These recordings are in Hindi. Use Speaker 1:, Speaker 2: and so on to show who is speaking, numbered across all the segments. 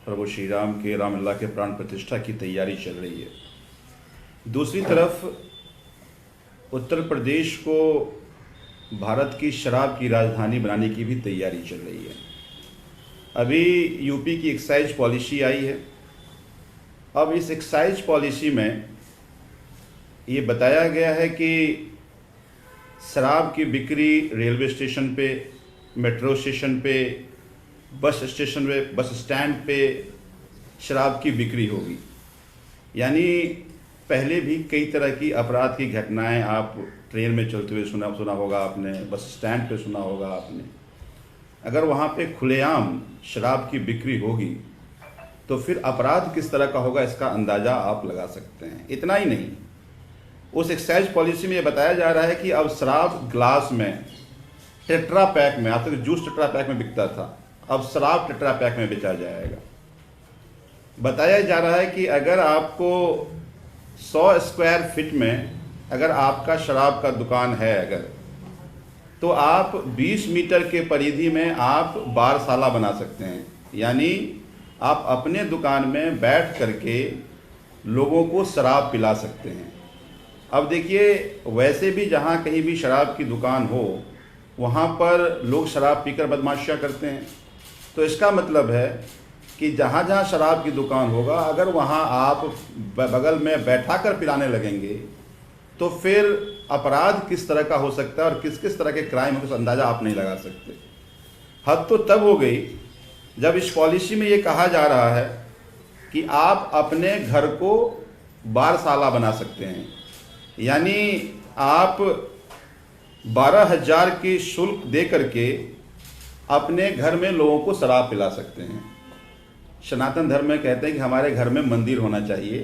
Speaker 1: प्रभु श्री राम के रामलला के प्राण प्रतिष्ठा की तैयारी चल रही है। दूसरी तरफ उत्तर प्रदेश को भारत की शराब की राजधानी बनाने की भी तैयारी चल रही है। अभी यूपी की एक्साइज पॉलिसी आई है। अब इस एक्साइज पॉलिसी में ये बताया गया है कि शराब की बिक्री रेलवे स्टेशन पे, मेट्रो स्टेशन पे, बस स्टेशन पे, बस स्टैंड पे शराब की बिक्री होगी। यानी पहले भी कई तरह की अपराध की घटनाएं आप ट्रेन में चलते हुए सुना होगा आपने, बस स्टैंड पे सुना होगा आपने। अगर वहाँ पे खुलेआम शराब की बिक्री होगी तो फिर अपराध किस तरह का होगा इसका अंदाज़ा आप लगा सकते हैं। इतना ही नहीं, उस एक्साइज पॉलिसी में ये बताया जा रहा है कि अब शराब ग्लास में, टेट्रा पैक में, आज तक जूस टेट्रा पैक में बिकता था, अब शराब टेट्रा पैक में बेचा जाएगा। बताया जा रहा है कि अगर आपको 100 स्क्वायर फीट में अगर आपका शराब का दुकान है अगर, तो आप 20 मीटर के परिधि में आप बारसाला बना सकते हैं। यानी आप अपने दुकान में बैठ करके लोगों को शराब पिला सकते हैं। अब देखिए, वैसे भी जहाँ कहीं भी शराब की दुकान हो वहाँ पर लोग शराब पीकर बदमाशियाँ करते हैं। तो इसका मतलब है कि जहाँ जहाँ शराब की दुकान होगा, अगर वहाँ आप बगल में बैठा कर पिलाने लगेंगे तो फिर अपराध किस तरह का हो सकता है और किस किस तरह के क्राइम हो, अंदाज़ा आप नहीं लगा सकते। हद तो तब हो गई जब इस पॉलिसी में ये कहा जा रहा है कि आप अपने घर को बारसाला बना सकते हैं। यानी आप 12,000 की शुल्क दे करके अपने घर में लोगों को शराब पिला सकते हैं। सनातन धर्म में कहते हैं कि हमारे घर में मंदिर होना चाहिए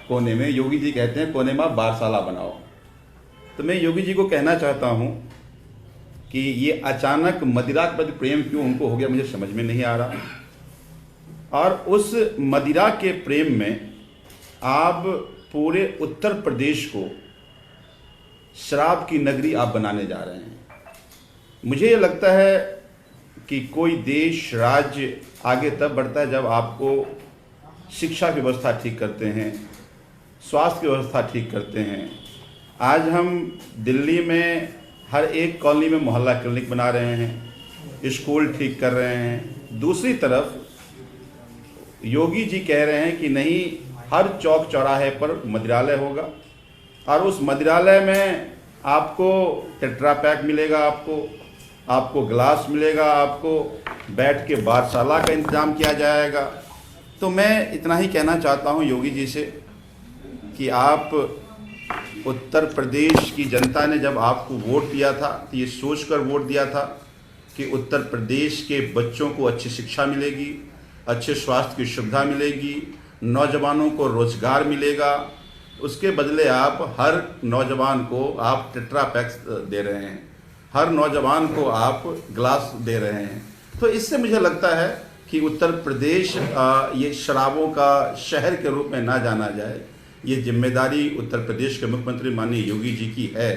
Speaker 1: कोने में। योगी जी कहते हैं कोने में आप बारसाला बनाओ। तो मैं योगी जी को कहना चाहता हूँ कि ये अचानक मदिरा के प्रति प्रेम क्यों उनको हो गया, मुझे समझ में नहीं आ रहा। और उस मदिरा के प्रेम में आप पूरे उत्तर प्रदेश को शराब की नगरी आप बनाने जा रहे हैं। मुझे ये लगता है कि कोई देश, राज्य आगे तब बढ़ता है जब आपको शिक्षा की व्यवस्था ठीक करते हैं, स्वास्थ्य की व्यवस्था ठीक करते हैं। आज हम दिल्ली में हर एक कॉलोनी में मोहल्ला क्लिनिक बना रहे हैं, स्कूल ठीक कर रहे हैं। दूसरी तरफ योगी जी कह रहे हैं कि नहीं, हर चौक चौराहे पर मदिरालय होगा और उस मदिरालय में आपको टेट्रा पैक मिलेगा, आपको ग्लास मिलेगा, आपको बैठ के बारसाला का इंतज़ाम किया जाएगा। तो मैं इतना ही कहना चाहता हूं योगी जी से कि आप, उत्तर प्रदेश की जनता ने जब आपको वोट दिया था तो ये सोचकर वोट दिया था कि उत्तर प्रदेश के बच्चों को अच्छी शिक्षा मिलेगी, अच्छे स्वास्थ्य की सुविधा मिलेगी, नौजवानों को रोजगार मिलेगा। उसके बदले आप हर नौजवान को आप टेट्रा पैक्स दे रहे हैं, हर नौजवान को आप ग्लास दे रहे हैं। तो इससे मुझे लगता है कि उत्तर प्रदेश ये शराबों का शहर के रूप में ना जाना जाए। ये जिम्मेदारी उत्तर प्रदेश के मुख्यमंत्री माननीय योगी जी की है।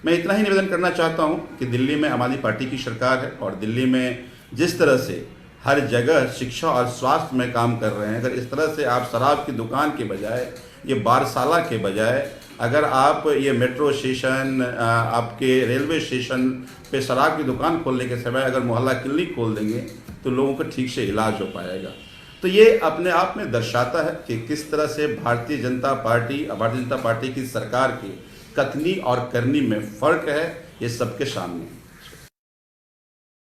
Speaker 1: मैं इतना ही निवेदन करना चाहता हूँ कि दिल्ली में आम आदमी पार्टी की सरकार है और दिल्ली में जिस तरह से हर जगह शिक्षा और स्वास्थ्य में काम कर रहे हैं, अगर इस तरह से आप शराब की दुकान के बजाय, ये बारसाला के बजाय, अगर आप ये मेट्रो स्टेशन, आपके रेलवे स्टेशन पे शराब की दुकान खोलने के समय अगर मोहल्ला क्लिनिक खोल देंगे तो लोगों को ठीक से इलाज हो पाएगा। तो ये अपने आप में दर्शाता है कि किस तरह से भारतीय जनता पार्टी की सरकार की कथनी और करनी में फ़र्क है, ये सबके सामने।